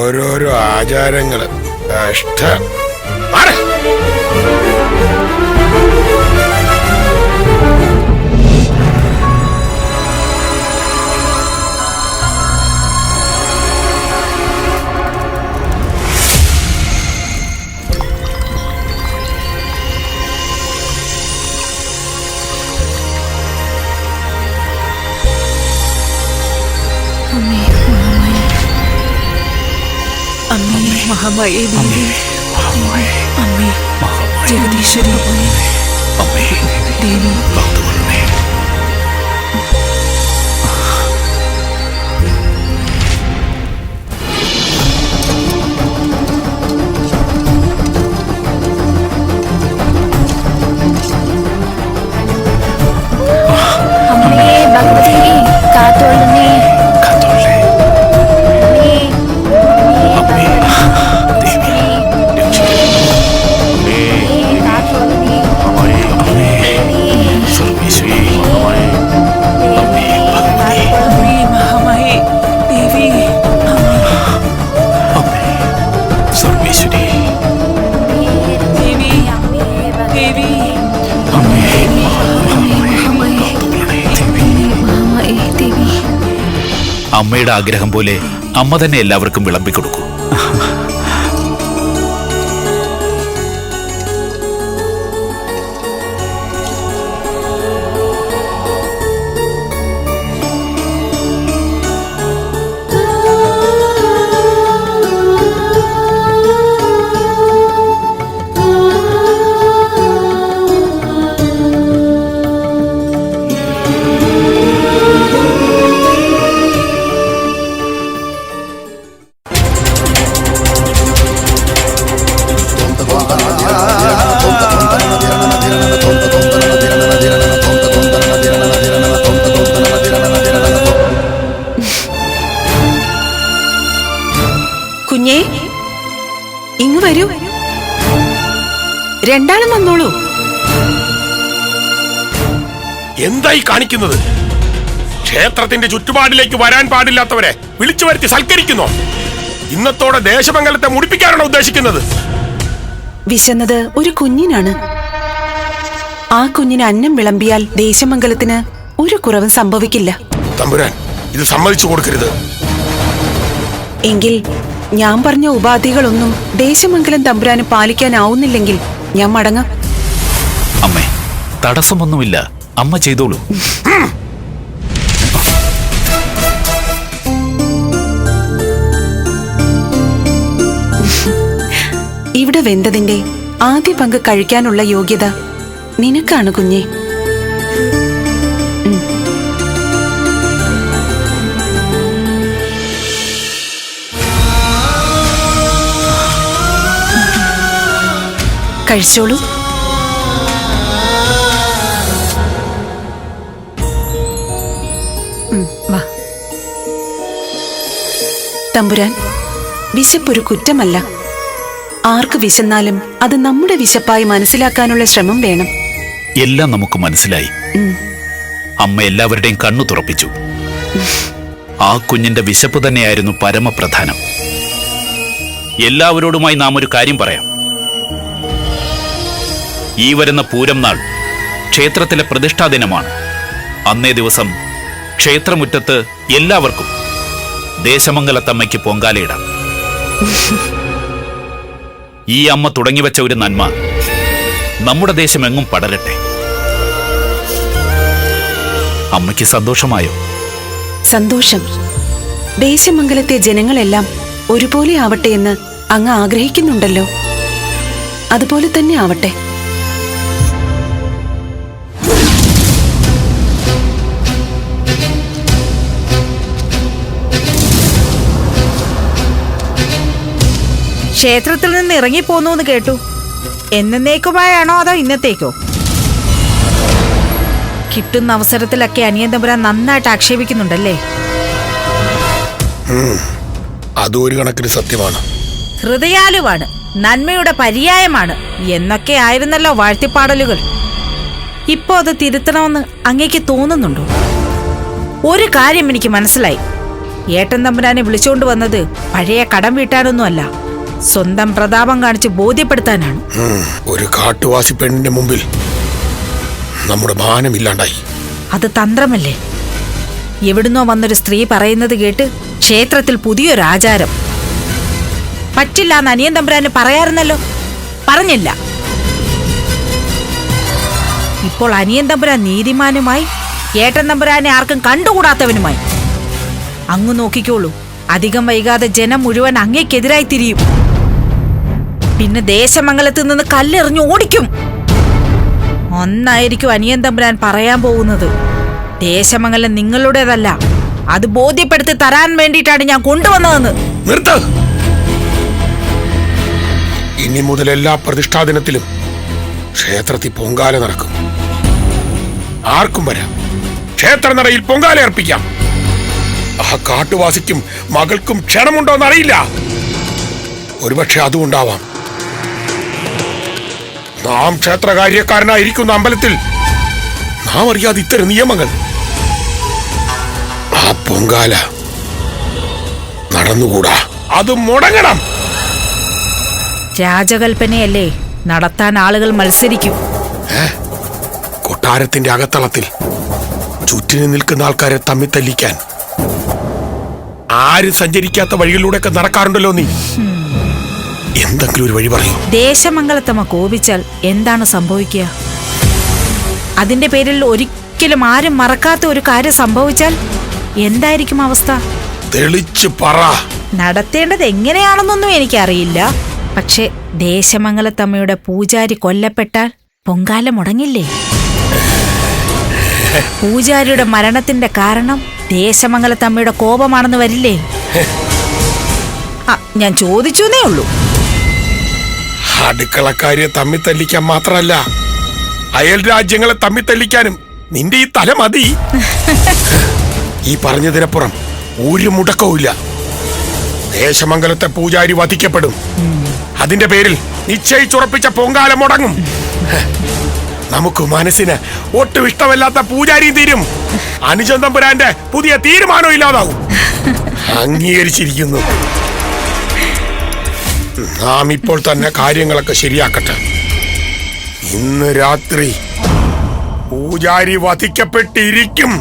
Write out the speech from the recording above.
ഓരോരോ ആചാരങ്ങള് കഷ്ടം. महामाये देवी, अम्मे जगदीश्वरी, अम्मे देवी, अम्मे भक्ति कातोलने അമ്മയുടെ ആഗ്രഹം പോലെ അമ്മ തന്നെ എല്ലാവർക്കും വിളമ്പിക്കൊടുക്കൂ. കുഞ്ഞേ, ഇങ്ങ് വരൂ. രണ്ടാളും വന്നോളൂ. എന്തായി കാണിക്കുന്നത്? ക്ഷേത്രത്തിന്റെ ചുറ്റുപാടിലേക്ക് വരാൻ പാടില്ലാത്തവരെ വിളിച്ചു വരുത്തി സൽക്കരിക്കുന്നു. ഇന്നത്തോടെ ദേശമംഗലത്തെ മുടിപ്പിക്കാനാണ് ഉദ്ദേശിക്കുന്നത്. വിശന്നത് ഒരു കുഞ്ഞിനാണ്. ആ കുഞ്ഞിന് അന്നം വിളമ്പിയാൽ ദേശമംഗലത്തിന് ഒരു കുറവും സംഭവിക്കില്ല. തമ്പുരാൻ, ഇത് സമ്മതിച്ചു കൊടുക്കരുത്. എങ്കിൽ ഞാൻ പറഞ്ഞ ഉപാധികളൊന്നും ദേശമംഗലം തമ്പുരാന് പാലിക്കാനാവുന്നില്ലെങ്കിൽ ഞാൻ മടങ്ങാം. അമ്മേ, തടസ്സമൊന്നുമില്ല, അമ്മ ചെയ്തോളൂ. ഇവിടെ വെന്തതിന്റെ ആദ്യ പങ്ക് കഴിക്കാനുള്ള യോഗ്യത നിനക്കാണ് കുഞ്ഞേ. കഴിച്ചോളൂ. തമ്പുരാൻ, വിശപ്പൊരു കുറ്റമല്ല. ആർക്ക് വിശന്നാലും അത് നമ്മുടെ വിശപ്പായി മനസ്സിലാക്കാനുള്ള ശ്രമം വേണം. എല്ലാം നമുക്ക് മനസ്സിലായി. അമ്മ എല്ലാവരുടെയും കണ്ണു തുറപ്പിച്ചു. ആ കുഞ്ഞിന്റെ വിശപ്പ് തന്നെയായിരുന്നു പരമപ്രധാനം. എല്ലാവരോടുമായി നാം ഒരു കാര്യം പറയാം. ഈ വരുന്ന പൂരം നാൾ ക്ഷേത്രത്തിലെ പ്രതിഷ്ഠാ ദിനമാണ്. അന്നേ ദിവസം ക്ഷേത്രമുറ്റത്ത് എല്ലാവർക്കും ദേശമംഗലത്തമ്മയ്ക്ക് പൊങ്കാലയിടാം. ഈ അമ്മ തുടങ്ങിവെച്ച ഒരു നന്മ നമ്മുടെ ദേശമെങ്ങും പടരട്ടെ. അമ്മയ്ക്ക് സന്തോഷമായോ? സന്തോഷം. ദേശമംഗലത്തെ ജനങ്ങളെല്ലാം ഒരുപോലെ ആവട്ടെ എന്ന് അങ്ങ് ആഗ്രഹിക്കുന്നുണ്ടല്ലോ. അതുപോലെ തന്നെ ആവട്ടെ. ക്ഷേത്രത്തിൽ നിന്ന് ഇറങ്ങിപ്പോന്നു എന്ന് കേട്ടു. എന്നേക്കുമായാണോ അതോ ഇന്നത്തേക്കോ? കിട്ടുന്ന അവസരത്തിലൊക്കെ അനിയൻ തമ്പുരാൻ നന്നായിട്ട് ആക്ഷേപിക്കുന്നുണ്ടല്ലേ? അതൊരു കണക്കിന് സത്യമാണ്. ഹൃദയാലുവാണ്, നന്മയുടെ പര്യായമാണ് എന്നൊക്കെ ആയിരുന്നല്ലോ വാഴ്ത്തിപ്പാടലുകൾ. ഇപ്പോ അത് തിരുത്തണമെന്ന് അങ്ങേക്ക് തോന്നുന്നുണ്ടോ? ഒരു കാര്യം എനിക്ക് മനസ്സിലായി. ഏട്ടൻ തമ്പുരാനെ വിളിച്ചോണ്ട് വന്നത് പഴയ കടം വീട്ടാനൊന്നുമല്ല, സ്വന്തം പ്രതാപം കാണിച്ച് ബോധ്യപ്പെടുത്താനാണ്. ഒരു കാട്ടുവാസി പെണ്ണിന്റെ മുമ്പിൽ നമ്മുടെ മാനമില്ലാണ്ടായി. അത് തന്ത്രമല്ലേ? എവിടുന്നോ വന്നൊരു സ്ത്രീ പറയുന്നത് കേട്ട് ക്ഷേത്രത്തിൽ പുതിയൊരു ആചാരം. പറ്റില്ല എന്ന് അനിയൻ തമ്പുരാന് പറയാറുന്നല്ലോ, പറഞ്ഞില്ല. ഇപ്പോൾ അനിയൻ തമ്പുരാൻ നീതിമാനുമായി, ഏട്ടൻ തമ്പുരാനെ ആർക്കും കണ്ടുകൂടാത്തവനുമായി. അങ്ങ് നോക്കിക്കോളൂ, അധികം വൈകാതെ ജനം മുഴുവൻ അങ്ങേക്കെതിരായി തിരിയും. പിന്നെ ദേശമംഗലത്ത് നിന്ന് കല്ലെറിഞ്ഞു ഓടിക്കും. ഒന്നായിരിക്കും അനിയൻ തമ്പുരാൻ പറയാൻ പോകുന്നത്. ദേശമംഗലം നിങ്ങളുടേതല്ല, അത് ബോധ്യപ്പെടുത്തി തരാൻ വേണ്ടിയിട്ടാണ് ഞാൻ കൊണ്ടുവന്നതെന്ന്. നിർത്ത്. ഇനി മുതൽ എല്ലാ പ്രതിഷ്ഠാദിനത്തിലും ക്ഷേത്രത്തിൽ പൊങ്കാല നടക്കും. ആർക്കും വരാം, ക്ഷേത്രനടയിൽ പൊങ്കാല അർപ്പിക്കാം. ആ കാട്ടുവാസിക്കും മകൾക്കും ക്ഷണമുണ്ടോന്ന് അറിയില്ല. ഒരുപക്ഷെ അതും ഉണ്ടാവാം. നാം ക്ഷേത്രകാര്യക്കാരനായിരിക്കുന്ന അമ്പലത്തിൽ നാം അറിയാതെ ഇത്തരം നിയമങ്ങൾ. ആ പൊങ്കാല നടന്നുകൂടാ, അത് മുടങ്ങണം. രാജകൽപ്പനയല്ലേ, നടത്താൻ ആളുകൾ മത്സരിക്കും. കൊട്ടാരത്തിന്റെ അകത്തളത്തിൽ ചുറ്റിന് നിൽക്കുന്ന ആൾക്കാരെ തമ്മിൽ തല്ലിക്കാൻ ആരും സഞ്ചരിക്കാത്ത വഴികളിലൂടെയൊക്കെ നടക്കാറുണ്ടല്ലോ നീ. എന്തെങ്കിലും ഒരു വഴി പറയൂ. ദേശമംഗലത്തമ്മ കോപിച്ചാൽ എന്താണ് സംഭവിക്കുക? അതിന്റെ പേരിൽ ഒരിക്കലും ആരും മറക്കാത്ത ഒരു കാര്യം സംഭവിച്ചാൽ എന്തായിരിക്കും അവസ്ഥ? തെളിച്ചു പറ. നടത്തേണ്ടത് എങ്ങനെയാണെന്നൊന്നും എനിക്കറിയില്ല. പക്ഷെ ദേശമംഗലത്തമ്മയുടെ പൂജാരി കൊല്ലപ്പെട്ടാൽ പൊങ്കാല മുടങ്ങില്ലേ? പൂജാരിയുടെ മരണത്തിന്റെ കാരണം ദേശമംഗലത്തമ്മയുടെ കോപമാണെന്ന് വരില്ലേ? ഞാൻ ചോദിച്ചേ ഉള്ളൂ. അടുക്കളക്കാരെ തമ്മിൽ തല്ലിക്കാൻ മാത്രമല്ല, അയൽ രാജ്യങ്ങളെ തമ്മിൽ തല്ലിക്കാനും നിന്റെ ഈ തല മതി. ഈ പറഞ്ഞതിനപ്പുറം ഒരു മുടക്കവുമില്ല. ദേശമംഗലത്തെ പൂജാരി വധിക്കപ്പെടും. അതിന്റെ പേരിൽ നിശ്ചയിച്ചുറപ്പിച്ച പൊങ്കാല മുടങ്ങും. നമുക്ക് മനസ്സിന് ഒട്ടും ഇഷ്ടമല്ലാത്ത പൂജാരിയും തീരും. അനുജൻ തമ്പുരാന്റെ പുതിയ തീരുമാനം ഇല്ലാതാവും. അംഗീകരിച്ചിരിക്കുന്നു. നാം ഇപ്പോൾ തന്നെ കാര്യങ്ങളൊക്കെ ശരിയാക്കട്ടെ. ഇന്ന് രാത്രി പൂജാരി വധിക്കപ്പെട്ടിരിക്കും.